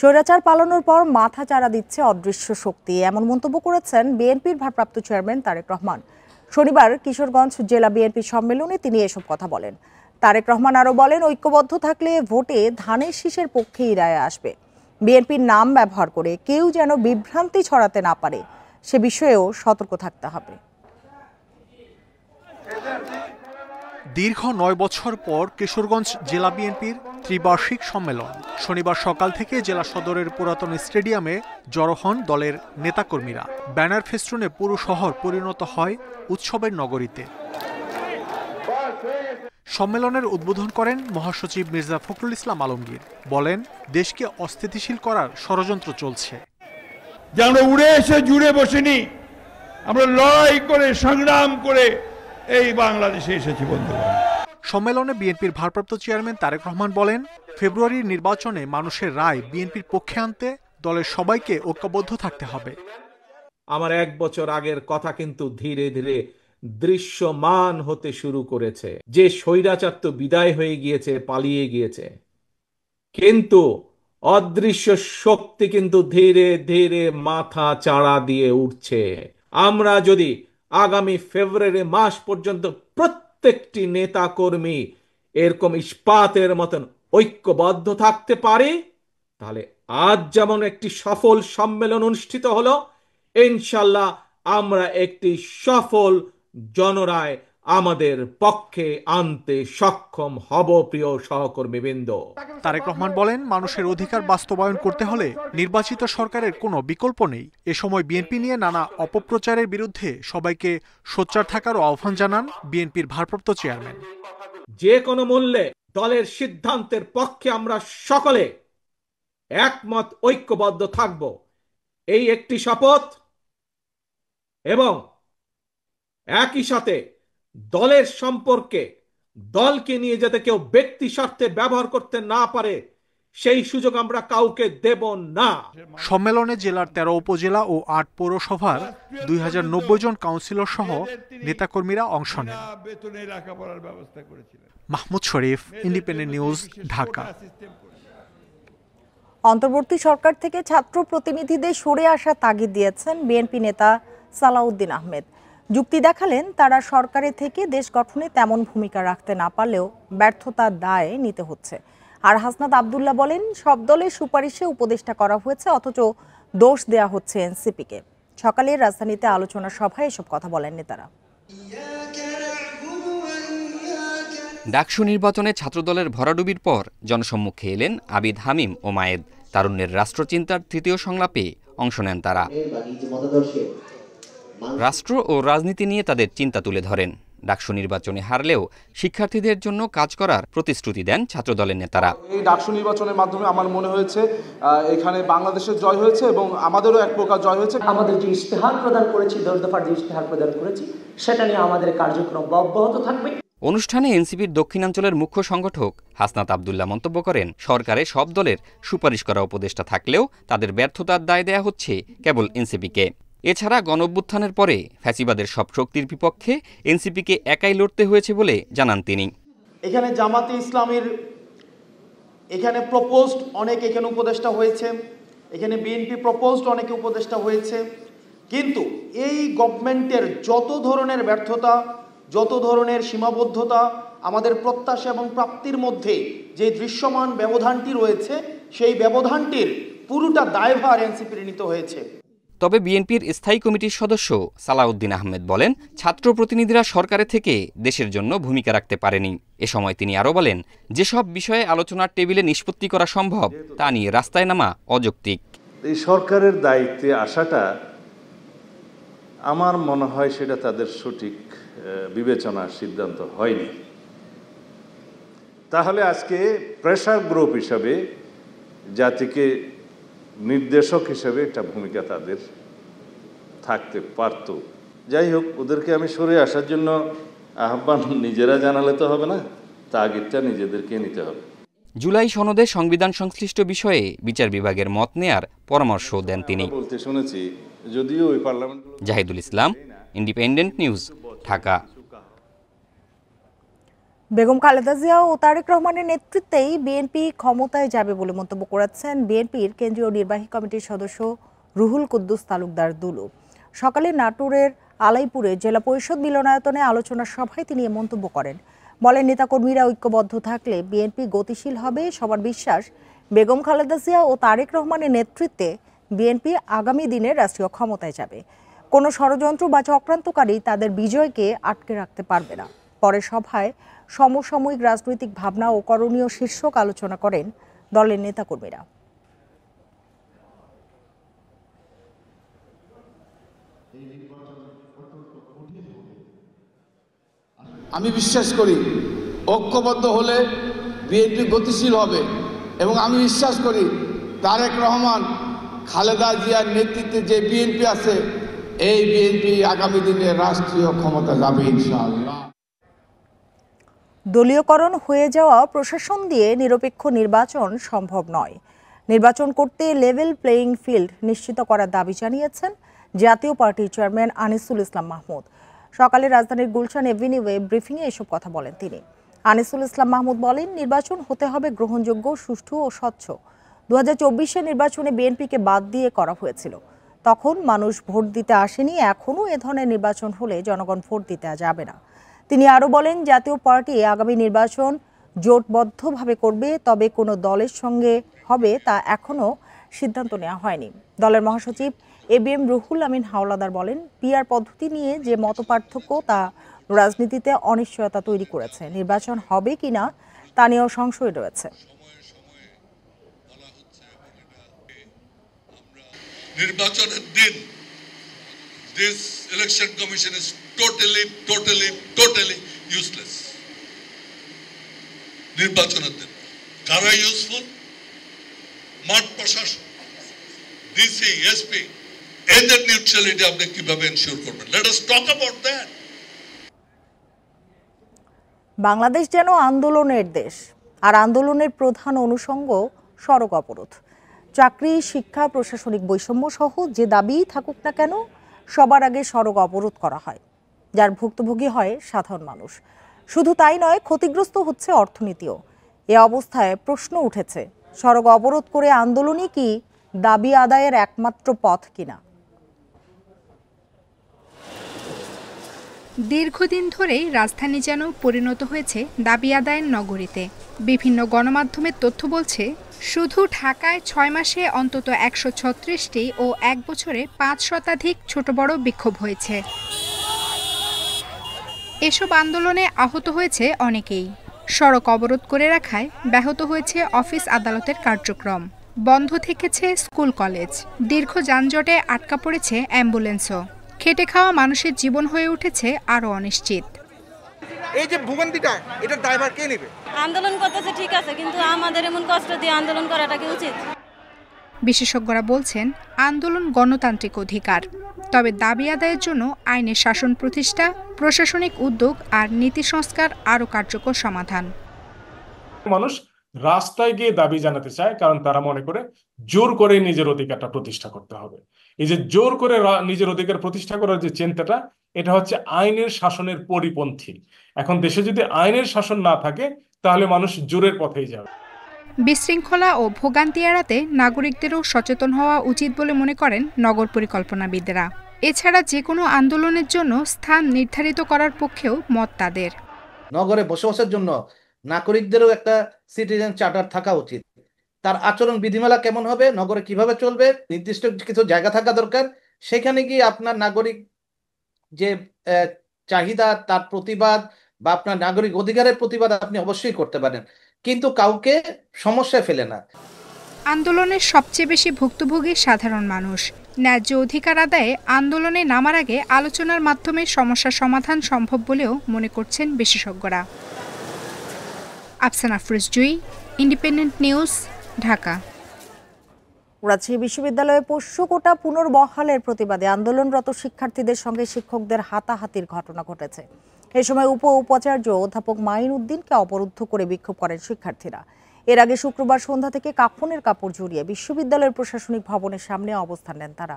স্বৈরাচার পালানোর পর মাথা চাড়া দিচ্ছে অদৃশ্য শক্তি, এমন মন্তব্য করেছেন বিএনপির ভারপ্রাপ্ত চেয়ারম্যান তারেক রহমান। শনিবার কিশোরগঞ্জ জেলা বিএনপি সম্মেলনে তিনি এসব কথা বলেন। তারেক রহমান আরও বলেন, ঐক্যবদ্ধ থাকলে ভোটে ধানের শীষের পক্ষেই রায় আসবে। বিএনপির নাম ব্যবহার করে কেউ যেন বিভ্রান্তি ছড়াতে না পারে, সে বিষয়েও সতর্ক থাকতে হবে। দীর্ঘ ৯ বছর পর কিশোরগঞ্জ জেলা বিএনপির ত্রিবার্ষিক সম্মেলন। শনিবার সকাল থেকে জেলা সদরের পুরাতন স্টেডিয়ামে জড়ো হন দলের নেতাকর্মীরা। ব্যানার ফেস্টুনে পুরো শহর পরিণত হয় উৎসবের নগরীতে। সম্মেলনের উদ্বোধন করেন মহাসচিব মির্জা ফখরুল ইসলাম আলমগীর। বলেন, দেশকে অস্থিতিশীল করার ষড়যন্ত্র চলছে। যে আমরা উড়ে এসে জুড়ে বসিনি, আমরা লড়াই করে সংগ্রাম করে এই বাংলাদেশে এসেছি বন্ধুগণ। সম্মেলনে বিএনপির ভারপ্রাপ্ত চেয়ারম্যান তারেক রহমান বলেন, ফেব্রুয়ারির নির্বাচনে মানুষের রায় বিএনপির পক্ষে আনতে দলের সবাইকে ঐক্যবদ্ধ থাকতে হবে। আমার 1 বছর আগের কথা কিন্তু ধীরে ধীরে দৃশ্যমান হতে শুরু করেছে। যে স্বৈরাচার তো বিদায় হয়ে গিয়েছে, পালিয়ে গিয়েছে, কিন্তু অদৃশ্য শক্তি কিন্তু ধীরে ধীরে মাথা চাড়া দিয়ে উঠছে। আমরা যদি আগামী ফেব্রুয়ারি মাস পর্যন্ত প্রত্যেকটি নেতা কর্মী এরকম ইস্পাতের মতন ঐক্যবদ্ধ থাকতে পারি, তাহলে আজ যেমন একটি সফল সম্মেলন অনুষ্ঠিত হলো, ইনশাল্লাহ আমরা একটি সফল জনরায় আমাদের পক্ষে আনতে সক্ষম হব। প্রিয় সহকর্মীবৃন্দ, তারেক রহমান বলেন, মানুষের অধিকার বাস্তবায়ন করতে হলে নির্বাচিত সরকারের কোনো বিকল্প নেই। এ সময় বিএনপি নিয়ে নানা অপপ্রচারের বিরুদ্ধে সবাইকে সোচ্চার থাকারও আহ্বান জানান বিএনপির ভারপ্রাপ্ত চেয়ারম্যান। যে কোনো মূল্যে দলের সিদ্ধান্তের পক্ষে আমরা সকলে একমত ঐক্যবদ্ধ থাকব, এই একটি শপথ। এবং একই সাথে দলের সম্পর্কে দলকে নিয়ে যাতে কেউ ব্যক্তি স্বার্থে ব্যবহার করতে না পারে, সেই সুযোগ আমরা কাউকে দেব না। সম্মেলনে জেলার 13 উপজেলা ও 8 পৌরসভার 2090 জন কাউন্সিলর সহ নেতাকর্মীরা অংশ নেন। মাহমুদ শরীফ, ইন্ডিপেন্ডেন্ট নিউজ, ঢাকা। অন্তর্বর্তী সরকার থেকে ছাত্র প্রতিনিধিদের সরে আসা তাগিদ দিয়েছেন বিএনপি নেতা সালাউদ্দিন আহমেদ। যুক্তি দেখালেন, তারা সরকারের থেকে দেশ গঠনে তেমন ভূমিকা রাখতে না পারলেও ব্যর্থতার দায় নিতে হচ্ছে। আর হাসনাত আব্দুল্লাহ বলেন, সব দলের সুপারিশে উপদেষ্টা করা হয়েছে, অথচ দোষ দেয়া হচ্ছে এনসিপিকে। সকালে রাজধানীতে আলোচনা সভায় এসব কথা বলেন নেতারা। ডাকসু নির্বাচনে ছাত্রদলের ভরাডুবির পর জনসম্মুখে এলেন আবিদ হামিম ও মায়েদ। তারুণ্যের রাষ্ট্রচিন্তার তৃতীয় সংলাপে অংশ নেন তারা। রাষ্ট্র ও রাজনীতি নিয়ে তাদের চিন্তা তুলে ধরেন। ডাকসু নির্বাচনে হারলেও শিক্ষার্থীদের জন্য কাজ করার প্রতিশ্রুতি দেন ছাত্রদলের নেতারা। এই ডাকসু নির্বাচনের মাধ্যমে আমার মনে হয়েছে এখানে বাংলাদেশের জয় হয়েছে এবং আমাদেরও এক প্রকার জয় হয়েছে। আমাদের যে ইশতেহার প্রদান করেছি, 10 দফার যে ইশতেহার প্রদান করেছি, সেটা নিয়ে আমাদের কার্যক্রম অব্যাহত থাকবে। অনুষ্ঠানে এনসিপির দক্ষিণাঞ্চলের মুখ্য সংগঠক হাসনাত আব্দুল্লাহ মন্তব্য করেন, সরকারে সব দলের সুপারিশ করা উপদেষ্টা থাকলেও তাদের ব্যর্থতার দায় দেয়া হচ্ছে কেবল এনসিপিকে। এছাড়া গণঅভ্যুত্থানের পরে ফ্যাসিবাদের সব শক্তির বিপক্ষে এনসিপিকে একাই লড়তে হয়েছে বলে জানান তিনি। এখানে জামাতে ইসলামের এখানে প্রপোজড অনেক এখানে উপদেষ্টা হয়েছে, এখানে বিএনপি প্রপোজড অনেকে উপদেষ্টা হয়েছে, কিন্তু এই গভর্নমেন্টের যত ধরনের ব্যর্থতা, যত ধরনের সীমাবদ্ধতা, আমাদের প্রত্যাশা এবং প্রাপ্তির মধ্যে যে দৃশ্যমান ব্যবধানটি রয়েছে, সেই ব্যবধানটির পুরোটা দায়ভার এনসিপির নিতে হয়েছে। তবে বিএনপির স্থায়ী কমিটির সদস্য সালাউদ্দিন আহমেদ বলেন, ছাত্র প্রতিনিধিরা সরকারের থেকে দেশের জন্য ভূমিকা রাখতে পারেনি। এ সময় তিনি আরও বলেন, যেসব বিষয়ে আলোচনার টেবিলে নিষ্পত্তি করা সম্ভব তা নিয়ে রাস্তায় নামা অযৌক্তিক। এই সরকারের দায়িত্বে আসাটা আমার মনে হয় সেটা তাদের সঠিক বিবেচনার সিদ্ধান্ত হয়নি। তাহলে আজকে প্রেসার গ্রুপ হিসাবে জাতিকে নির্দেশক হিসেবে একটা ভূমিকা তাদের থাকতে পারত। যাই হোক, ওদেরকে আমি সরে আসার জন্য আহ্বান নিজেরা জানালে তো হবে না, তাগিদটা নিজেদেরকে নিতে হবে। জুলাই সনদে সংবিধান সংশ্লিষ্ট বিষয়ে বিচার বিভাগের মত নেয়ার পরামর্শ দেন তিনি। বলতে শুনেছি, যদিও ওই পার্লামেন্ট। জাহিদুল ইসলাম, ইন্ডিপেন্ডেন্ট নিউজ, ঢাকা। বেগম খালেদা জিয়া ও তারেক রহমানের নেতৃত্বেই বিএনপি ক্ষমতায় যাবে বলে মন্তব্য করেছেন বিএনপির কেন্দ্রীয় নির্বাহী কমিটির সদস্য রুহুল কুদ্দুস তালুকদার দুলু। সকালে নাটোরের আলাইপুরে জেলা পরিষদ মিলনায়তনে আলোচনা সভায় তিনি এ মন্তব্য করেন। বলেন, নেতাকর্মীরা ঐক্যবদ্ধ থাকলে বিএনপি গতিশীল হবে। সবার বিশ্বাস, বেগম খালেদা জিয়া ও তারেক রহমানের নেতৃত্বে বিএনপি আগামী দিনে রাষ্ট্রীয় ক্ষমতায় যাবে। কোনো ষড়যন্ত্র বা চক্রান্তকারী তাদের বিজয়কে আটকে রাখতে পারবে না। পরে সভায় সমসাময়িক রাজনৈতিক ভাবনা ও করণীয় শীর্ষক আলোচনা করেন দলের নেতাকর্মীরা। আমি বিশ্বাস করি ঐক্যবদ্ধ হলে বিএনপি গতিশীল হবে এবং আমি বিশ্বাস করি তারেক রহমান খালেদা জিয়ার নেতৃত্বে যে বিএনপি আছে এই বিএনপি আগামী দিনে রাষ্ট্রীয় ক্ষমতা যাবে ইনশাআল্লাহ। দলীয়করণ হয়ে যাওয়া প্রশাসন দিয়ে নিরপেক্ষ নির্বাচন সম্ভব নয়। নির্বাচন করতে লেভেল প্লেয়িং ফিল্ড নিশ্চিত করার দাবি জানিয়েছেন জাতীয় পার্টির চেয়ারম্যান আনিসুল ইসলাম মাহমুদ। সকালে রাজধানীর গুলশান এভিনিউয়ে ব্রিফিংয়ে এসব কথা বলেন তিনি। আনিসুল ইসলাম মাহমুদ বলেন, নির্বাচন হতে হবে গ্রহণযোগ্য, সুষ্ঠু ও স্বচ্ছ। 2024 নির্বাচনে বিএনপিকে বাদ দিয়ে করা হয়েছিল, তখন মানুষ ভোট দিতে আসেনি। এখনও এ ধরনের নির্বাচন হলে জনগণ ভোট দিতে যাবে না। তিনি আরও বলেন, জাতীয় পার্টি আগামী নির্বাচন জোটবদ্ধভাবে করবে, তবে কোনো দলের সঙ্গে হবে তা এখনও সিদ্ধান্ত নেওয়া হয়নি। দলের মহাসচিব এবিএম রুহুল আমিন হাওলাদার বলেন, পিআর পদ্ধতি নিয়ে যে মতপার্থক্য তা রাজনীতিতে অনিশ্চয়তা তৈরি করেছে। নির্বাচন হবে কিনা তা নিয়েও সংশয় রয়েছে। নির্বাচনের দিন this election commission is totally useless. নির্বাচনের দিন কারা ইউজফুল? মাঠ প্রশাসন, ডিসি, এসপি, এদের নিউট্রালিটি আপনি কিভাবে এনশিওর করবেন? Let us talk about that. Bangladesh যেন আন্দোলনের দেশ, আর আন্দোলনের প্রধান অনুষঙ্গ সড়ক অবরোধ। চাকরি, শিক্ষা, প্রশাসনিক বৈষম্য সহ যে দাবিই থাকুক না কেন, সবার আগে সড়ক অবরোধ করা হয়, যার ভুক্তভোগী হয় সাধারণ মানুষ। শুধু তাই নয়, ক্ষতিগ্রস্ত হচ্ছে অর্থনীতিও। এ অবস্থায় প্রশ্ন উঠেছে, সড়ক অবরোধ করে আন্দোলনই কি দাবি আদায়ের একমাত্র পথ কিনা? দীর্ঘদিন ধরেই রাজধানী যেন পরিণত হয়েছে দাবি আদায়ের নগরীতে। বিভিন্ন গণমাধ্যমের তথ্য বলছে, শুধু ঢাকায় 6 মাসে অন্তত 136টি ও 1 বছরে 5 শতাধিক ছোট বড় বিক্ষোভ হয়েছে। এসব আন্দোলনে আহত হয়েছে অনেকেই। সড়ক অবরোধ করে রাখায় ব্যাহত হয়েছে অফিস আদালতের কার্যক্রম, বন্ধ থেকেছে স্কুল কলেজ, দীর্ঘ যানজটে আটকা পড়েছে অ্যাম্বুলেন্সও। খেটে খাওয়া মানুষের জীবন হয়ে উঠেছে আরও অনিশ্চিত। এই যে ভোগান্তিটা, এটার দায়ভার কে নেবে? আন্দোলন করতেছে ঠিক আছে, কিন্তু আমাদের এমন কষ্ট দিয়ে আন্দোলন করাটা কি উচিত? বিশেষজ্ঞরা বলছেন, আন্দোলন গণতান্ত্রিক অধিকার, তবে দাবি আদায়ের জন্য আইনের শাসন প্রতিষ্ঠা, প্রশাসনিক উদ্যোগ আর নীতি সংস্কার আরও কার্যকর সমাধান। মানুষ রাস্তায় গিয়ে দাবি জানাতে চায়, কারণ তারা মনে করে জোর করে নিজের অধিকারটা প্রতিষ্ঠা করতে হবে। এই যে জোর করে নিজের অধিকার প্রতিষ্ঠা করার যে চিন্তাটা, এটা হচ্ছে আইনের শাসনের পরিপন্থী। এখন দেশে যদি আইনের শাসন না থাকে, তাহলে মানুষ জোরের পথেই যাবে। বিশৃঙ্খলা ও ভোগান্তি এড়াতে নাগরিকদেরও সচেতন হওয়া উচিত বলে মনে করেন নগর পরিকল্পনাবিদরা। এছাড়া যে কোনো আন্দোলনের জন্য স্থান নির্ধারিত করার পক্ষেও মত তাদের। নগরে বসবাসের জন্য নাগরিকদেরও একটা সিটিজেন চার্টার থাকা উচিত। তার আচরণ বিধিমালা কেমন হবে, নগরে কিভাবে চলবে, নির্দিষ্ট কিছু জায়গা থাকা দরকার। সেখানে গিয়ে আপনার নাগরিক যে চাহিদা, তার প্রতিবাদ বা আপনার নাগরিক অধিকারের প্রতিবাদ আপনি অবশ্যই করতে পারেন, কিন্তু কাউকে সমস্যায় ফেলে না। আন্দোলনের সবচেয়ে বেশি ভুক্তভোগী সাধারণ মানুষ। ন্যায্য অধিকার আদায়ে আন্দোলনে নামার আগে আলোচনার মাধ্যমে সমস্যার সমাধান সম্ভব বলেও মনে করছেন বিশেষজ্ঞরা। আফসানা আফরোজ জুই, ইন্ডিপেন্ডেন্ট নিউজ, ঢাকা। রাজশাহী বিশ্ববিদ্যালয়ে পোষ্য কোটা পুনর্বহালের প্রতিবাদে আন্দোলনরত শিক্ষার্থীদের সঙ্গে শিক্ষকদের হাতাহাতির ঘটনা ঘটেছে। এ সময় উপাচার্য অধ্যাপক মাইন উদ্দিনকে অবরুদ্ধ করে বিক্ষোভ করেন শিক্ষার্থীরা। এর আগে শুক্রবার সন্ধ্যা থেকে কাফনের কাপড় জড়িয়ে বিশ্ববিদ্যালয়ের প্রশাসনিক ভবনের সামনে অবস্থান নেন তারা।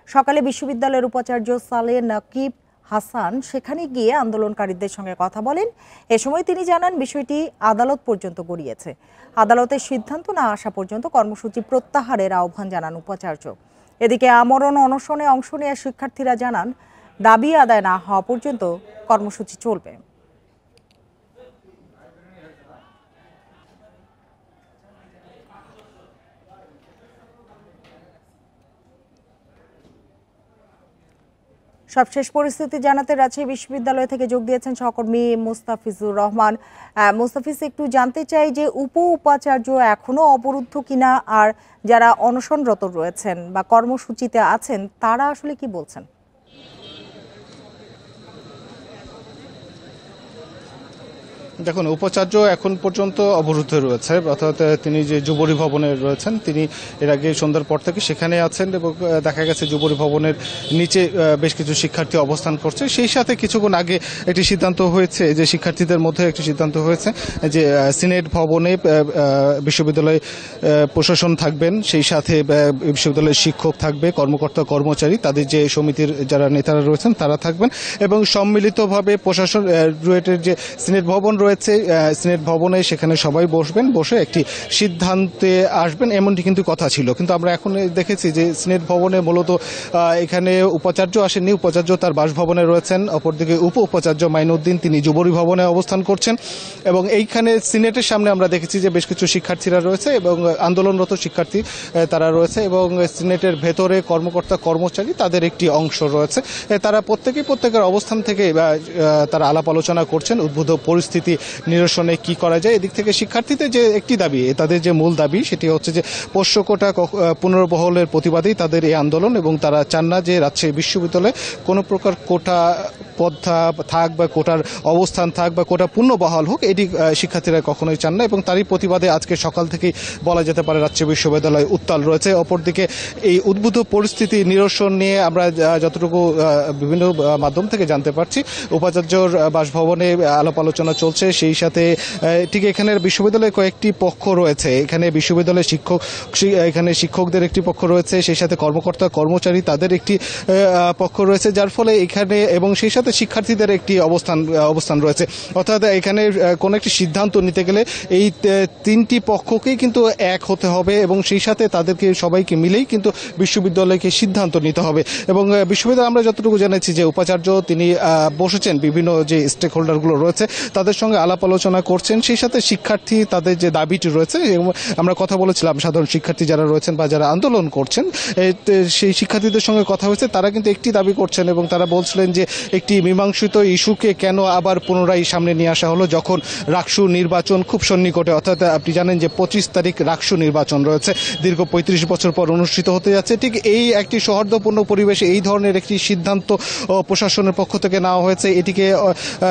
সকালে বিশ্ববিদ্যালয়ের উপাচার্য সালে নাকিব হাসান সেখানে গিয়ে আন্দোলনকারীদের সঙ্গে কথা বলেন। এ সময় তিনি জানান বিষয়টি আদালত পর্যন্ত গড়িয়েছে। আদালতের সিদ্ধান্ত না আসা পর্যন্ত কর্মসূচি প্রত্যাহারের আহ্বান জানান উপাচার্য। এদিকে আমরণ অনশনে অংশ নেওয়া শিক্ষার্থীরা জানান দাবি আদায় না হওয়া পর্যন্ত কর্মসূচি চলবে। সবশেষ পরিস্থিতি জানাতে রাজশাহী বিশ্ববিদ্যালয় থেকে যোগ দিয়েছেন সহকর্মী মুস্তাফিজুর রহমান। মুস্তাফিজ, একটু জানতে চাই যে উপাচার্য এখনো অবরুদ্ধ কিনা, আর যারা অনশনরত রয়েছেন বা কর্মসূচিতে আছেন তারা আসলে কি বলছেন? দেখুন, উপাচার্য এখন পর্যন্ত অবরুদ্ধ রয়েছে, অর্থাৎ তিনি যে যুবরী ভবনে রয়েছেন, তিনি এর আগে সন্ধ্যার পর থেকে সেখানে আছেন এবং দেখা গেছে যুবরী ভবনের নিচে বেশ কিছু শিক্ষার্থী অবস্থান করছে। সেই সাথে কিছুক্ষণ আগে একটি সিদ্ধান্ত হয়েছে যে শিক্ষার্থীদের মধ্যে একটি সিদ্ধান্ত হয়েছে যে সিনেট ভবনে বিশ্ববিদ্যালয় প্রশাসন থাকবেন, সেই সাথে বিশ্ববিদ্যালয়ের শিক্ষক থাকবে, কর্মকর্তা কর্মচারী, তাদের যে সমিতির যারা নেতারা রয়েছেন তারা থাকবেন এবং সম্মিলিতভাবে প্রশাসন রুয়েটের যে সিনেট ভবন রয়েছে সিনেট ভবনে সেখানে সবাই বসবেন, বসে একটি সিদ্ধান্তে আসবেন, এমনটি কিন্তু কথা ছিল। কিন্তু আমরা এখন দেখেছি যে সিনেট ভবনে মূলত এখানে উপাচার্য আসেননি, উপাচার্য তার বাসভবনে রয়েছেন। অপরদিকে উপাচার্য মাইনুদ্দিন তিনি যুবরী ভবনে অবস্থান করছেন এবং এইখানে সিনেটের সামনে আমরা দেখেছি যে বেশ কিছু শিক্ষার্থীরা রয়েছে এবং আন্দোলনরত শিক্ষার্থী তারা রয়েছে এবং সিনেটের ভেতরে কর্মকর্তা কর্মচারী তাদের একটি অংশ রয়েছে। তারা প্রত্যেকের অবস্থান থেকে তারা আলাপ আলোচনা করছেন উদ্ভূত পরিস্থিতি নিরসনে কি করা যায়। এদিক থেকে শিক্ষার্থীদের যে একটি দাবি, তাদের যে মূল দাবি সেটি হচ্ছে যে পোষ্য কোটা পুনর্বহলের প্রতিবাদেই তাদের এই আন্দোলন এবং তারা চান না যে রাজশাহী বিশ্ববিদ্যালয়ে কোনো প্রকার কোটা পদ্ধা থাক বা কোটার অবস্থান থাক বা কোটা পুনর্বহাল হোক, এটি শিক্ষার্থীরা কখনোই চান না এবং তারই প্রতিবাদে আজকে সকাল থেকেই বলা যেতে পারে রাজশাহী বিশ্ববিদ্যালয় উত্তাল রয়েছে। অপরদিকে এই উদ্ভূত পরিস্থিতি নিরসন নিয়ে আমরা যতটুকু বিভিন্ন মাধ্যম থেকে জানতে পারছি, উপাচার্যর বাসভবনে আলাপ আলোচনা চলছে। সেই সাথে ঠিক এখানে বিশ্ববিদ্যালয়ে কয়েকটি পক্ষ রয়েছে, এখানে বিশ্ববিদ্যালয়ের এখানে শিক্ষকদের একটি পক্ষ রয়েছে, সেই সাথে কর্মকর্তা কর্মচারী তাদের একটি পক্ষ রয়েছে, যার ফলে এখানে এবং সেই সাথে শিক্ষার্থীদের একটি অবস্থান রয়েছে। অর্থাৎ এখানে কোনো একটি সিদ্ধান্ত নিতে গেলে এই তিনটি পক্ষকেই কিন্তু এক হতে হবে এবং সেই সাথে তাদেরকে সবাইকে মিলেই কিন্তু বিশ্ববিদ্যালয়কে সিদ্ধান্ত নিতে হবে। এবং বিশ্ববিদ্যালয় আমরা যতটুকু জানাচ্ছি যে উপাচার্য তিনি বসেছেন, বিভিন্ন যে স্টেক হোল্ডারগুলো রয়েছে তাদের সঙ্গে আলাপ আলোচনা করছেন, সেই সাথে শিক্ষার্থী তাদের যে দাবিটি রয়েছে, আমরা কথা বলেছিলাম সাধারণ শিক্ষার্থী যারা রয়েছেন বা যারা আন্দোলন করছেন সেই শিক্ষার্থীদের সঙ্গে কথা হয়েছে, তারা কিন্তু একটি দাবি করছেন এবং তারা বলছিলেন যে একটি মীমাংসিত ইস্যুকে কেন আবার পুনরায় সামনে নিয়ে আসা হলো যখন রাকসু নির্বাচন খুব সন্নিকটে। অর্থাৎ আপনি জানেন যে 25 তারিখ রাকসু নির্বাচন রয়েছে, দীর্ঘ 35 বছর পর অনুষ্ঠিত হতে যাচ্ছে। ঠিক এই একটি সৌহার্দ্যপূর্ণ পরিবেশে এই ধরনের একটি সিদ্ধান্ত প্রশাসনের পক্ষ থেকে নেওয়া হয়েছে। এটিকে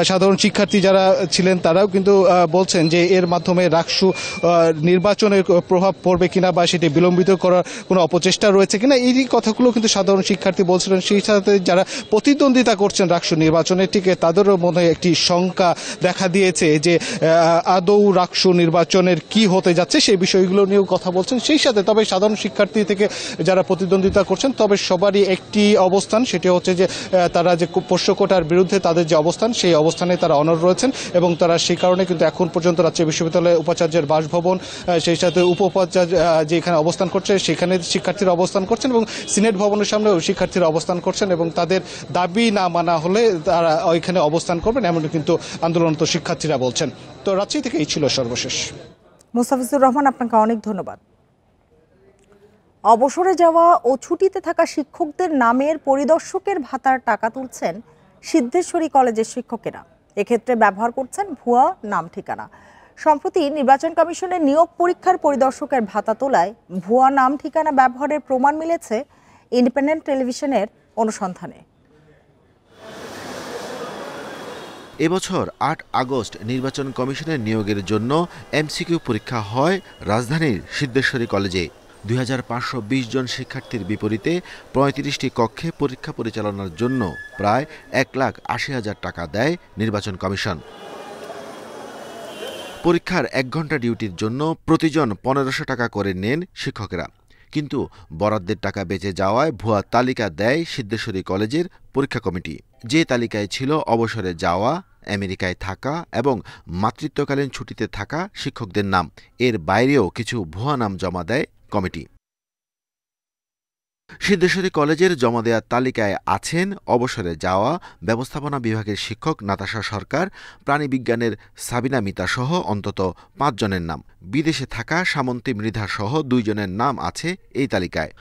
সাধারণ শিক্ষার্থী যারা ছিলেন তারাও কিন্তু বলছেন যে এর মাধ্যমে রাকসু নির্বাচনের প্রভাব পড়বে কিনা বা সেটি বিলম্বিত করার কোনো অপচেষ্টা রয়েছে কিনা, এই কথাগুলো কিন্তু সাধারণ শিক্ষার্থী বলছিলেন। সেই সাথে যারা প্রতিদ্বন্দ্বিতা করছেন রাকসু নির্বাচনের টিকে তাদেরও মনে একটি শঙ্কা দেখা দিয়েছে যে আদৌ রাকসু নির্বাচনের কি হতে যাচ্ছে, সেই বিষয়গুলো নিয়েও কথা বলছেন। সেই সাথে তবে সাধারণ শিক্ষার্থী থেকে যারা প্রতিদ্বন্দ্বিতা করছেন তবে সবারই একটি অবস্থান, সেটি হচ্ছে যে তারা যে পোষ্য কোটার বিরুদ্ধে তাদের যে অবস্থান সেই অবস্থানে তারা অনড় রয়েছেন এবং তারা সেই কারণে কিন্তু এখন পর্যন্ত রাজশাহী বিশ্ববিদ্যালয়ের উপাচার্যের বাসভবন, সেই সাথে উপাচার্য যে এখানে অবস্থান করছে সেখানে শিক্ষার্থীরা অবস্থান করছেন এবং সিনেট ভবনের সামনেও শিক্ষার্থীরা অবস্থান করছেন এবং তাদের দাবি না মানা হলে তারা ওইখানে অবস্থান করবেন, এমন কিন্তু আন্দোলনরত শিক্ষার্থীরা বলছেন। তো রাজশাহী থেকে এই ছিল সর্বশেষ। মুস্তাফিজুর রহমান, আপনাকে অনেক ধন্যবাদ। অবসরে যাওয়া ও ছুটিতে থাকা শিক্ষকদের নামের পরিদর্শকের ভাতার টাকা তুলছেন সিদ্ধেশ্বরী কলেজের শিক্ষকেরা। এক্ষেত্রে ব্যবহার করছেন ভুয়া নাম ঠিকানা। সম্প্রতি নির্বাচন কমিশনের নিয়োগ পরীক্ষার পরিদর্শকের ভাতা তোলায় ভুয়া নাম ঠিকানা ব্যবহারের প্রমাণ মিলেছে ইন্ডিপেন্ডেন্ট টেলিভিশনের অনুসন্ধানে। এবছর 8 আগস্ট নির্বাচন কমিশনের নিয়োগের জন্য এমসিকিউ পরীক্ষা হয় রাজধানীর সিদ্ধেশ্বরী কলেজে। 2520 জন শিক্ষার্থীর বিপরীতে 35টি কক্ষে পরীক্ষা পরিচালনার জন্য প্রায় 1,80,000 টাকা দেয় নির্বাচন কমিশন। পরীক্ষার 1 ঘন্টা ডিউটির জন্য প্রতিজন 1500 টাকা করে নেন শিক্ষকেরা। কিন্তু বরাদ্দের টাকা বেঁচে যাওয়ায় ভুয়া তালিকা দেয় সিদ্ধেশ্বরী কলেজের পরীক্ষা কমিটি। যে তালিকায় ছিল অবসরে যাওয়া, আমেরিকায় থাকা এবং মাতৃত্বকালীন ছুটিতে থাকা শিক্ষকদের নাম। এর বাইরেও কিছু ভুয়া নাম জমা দেয় কমিটি। সিদ্ধেশ্বরী কলেজের জমা দেওয়া তালিকায় আছেন অবসরে যাওয়া ব্যবস্থাপনা বিভাগের শিক্ষক নাতাশা সরকার, প্রাণীবিজ্ঞানের সাবিনা মিতা সহ অন্তত 5 জনের নাম। বিদেশে থাকা সামন্তী মৃধা সহ 2 জনের নাম আছে এই তালিকায়।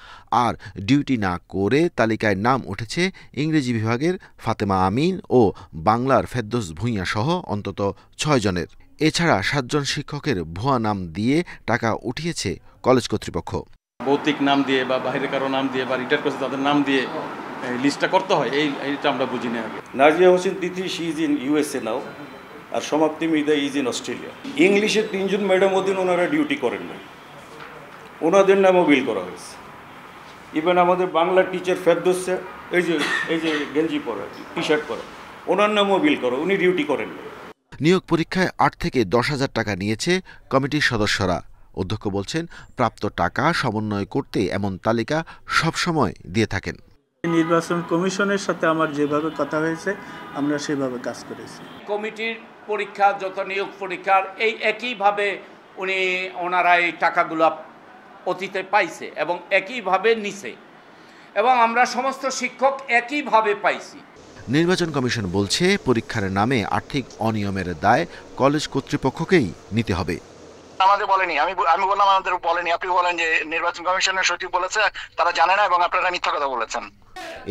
আর ডিউটি না করে তালিকায় নাম উঠেছে ইংরেজি বিভাগের ফাতেমা আমিন ও বাংলার ফেরদৌস ভূঁইয়া সহ অন্তত 6 জনের। এছাড়া 7 জন শিক্ষকের ভুয়া নাম দিয়ে টাকা উঠিয়েছে কলেজ কর্তৃপক্ষ। ভৌতিক নাম দিয়ে বা বাইরে কারো নাম দিয়ে বা রিটায়ার করছে তাদের নাম দিয়ে লিস্টটা করতে হয়, এইটা আমরা বুঝি না আগে। নাজিয়া হোসেন তিথি, শি ইজ ইন ইউএসএ নাও, আর সমাপ্তি মৃধা ইজ ইন অস্ট্রেলিয়া। ইংলিশের 3 জন ম্যাডাম ওদিন ওনারা ডিউটি করেন না, ওনাদের নামও বিল করা হয়েছে। ইভেন আমাদের বাংলা টিচার ফেরদৌস, এই যে গেঞ্জি পরা, টি শার্ট পরা, ওনার নামও বিল করা, উনি ডিউটি করেন না। নিয়োগ পরীক্ষায় 8 থেকে 10,000 টাকা নিয়েছে কমিটির সদস্যরা। অধ্যক্ষ বলছেন, প্রাপ্ত টাকা সমন্বয় করতে এমন তালিকা সবসময় দিয়ে থাকেন। নির্বাচন কমিশনের সাথে আমার যেভাবে কথা হয়েছে আমরা সেভাবে কাজ করেছি। কমিটির পরীক্ষা যত নিয়োগ পরীক্ষার এই একইভাবে ওনারা এই টাকাগুলো অতীতে পাইছে এবং একইভাবে নিছে এবং আমরা সমস্ত শিক্ষক একইভাবে পাইছি। নির্বাচন কমিশন বলছে, পরীক্ষার নামে আর্থিক অনিয়মের দায় কলেজ কর্তৃপক্ষকেই নিতে হবে। আমাদের বলেনি, আমি বললাম আমাদের বলেনি, আপনি বলেন যে নির্বাচন কমিশনের সচিব বলেছে তারা জানে না এবং আপনারা মিথ্যা কথা বলেছেন।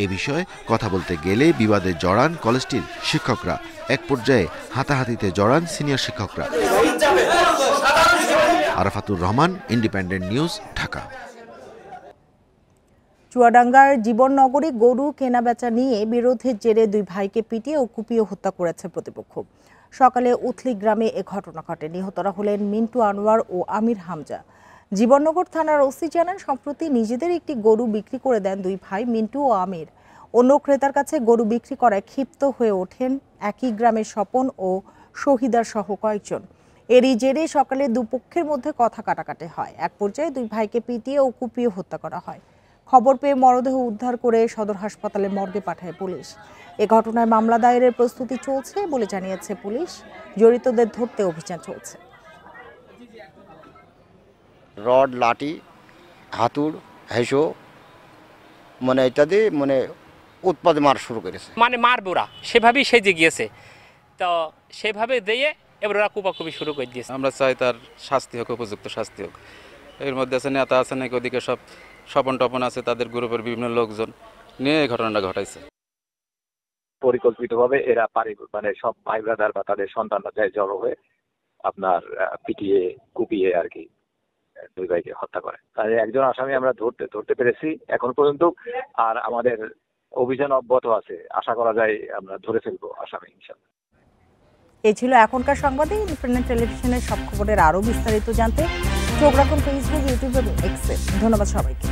এ বিষয়ে কথা বলতে গেলে বিবাদে জড়ান কলেজটির শিক্ষকরা। এক পর্যায়ে হাতাহাতিতে জড়ান সিনিয়র শিক্ষকরা। Arafatur Rahman, independent news, Dhaka. চুয়াডাঙ্গার জীবননগরে গরু কেনাবেচা নিয়ে বিরোধের জেরে 2 ভাইকে পিটিয়ে ও কুপিয়ে হত্যা করেছে প্রতিপক্ষ। সকালে উথলি গ্রামে এ ঘটনা ঘটে। নিহতরা হলেন মিন্টু আনোয়ার ও আমির হামজা। জীবননগর থানার ওসি জানান, সম্প্রতি নিজেদের একটি গরু বিক্রি করে দেন 2 ভাই মিন্টু ও আমির। অন্য ক্রেতার কাছে গরু বিক্রি করায় ক্ষিপ্ত হয়ে ওঠেন একই গ্রামের স্বপন ও শহীদার সহ কয়েকজন। এরই জেরে সকালে দুপক্ষের মধ্যে কথা কাটাকাটি হয়। এক পর্যায়ে 2 ভাইকে পিটিয়ে ও কুপিয়ে হত্যা করা হয়। খবর পেয়ে মরদেহ উদ্ধার করে সদর হাসপাতালে মর্গে পাঠায় পুলিশ। এ ঘটনায় মামলা দায়েরের প্রস্তুতি চলছে বলে জানিয়েছে পুলিশ। জড়িতদের ধরতে অভিযান চলছে। রড, লাঠি, হাতুড়, হেসো ইত্যাদি উৎপাদে মার শুরু করেছে। মারবো ওরা সেভাবেই সেজে গিয়েছে, তো সেভাবে দিয়ে এবার ওরা কুপাকুপি শুরু করে দিয়েছে। আমরা চাই তার শাস্তি হোক, উপযুক্ত শাস্তি হোক। এর মধ্যে আছে নেতা আছে নাকি, ওদিকে সব স্বপন টপন আছে, তাদের গ্রুপের বিভিন্ন লোকজন নিয়ে এই ঘটনাটা ঘটাইছে। পরিকল্পিতভাবে এরা সব ভাই ব্রাদার বা তাদের সন্তানরা যায় জড়ো হয়ে আপনার পিটিয়ে কুপিয়ে আর কি 2 ভাইকে হত্যা করে। তাই একজন আসামি আমরা ধরতে পেরেছি এখন পর্যন্ত, আর আমাদের অভিযান অব্যাহত আছে। আশা করা যায় আমরা ধরে ফেলবো আসামি ইনশাআল্লাহ। এই ছিল এখনকার সংবাদে। ইন্ডিপেন্ডেন্ট টেলিভিশনের সব খবরের আরো বিস্তারিত জানতে চোখ রাখুন ফেসবুক, ইউটিউব এবং এক্সে। ধন্যবাদ সবাইকে।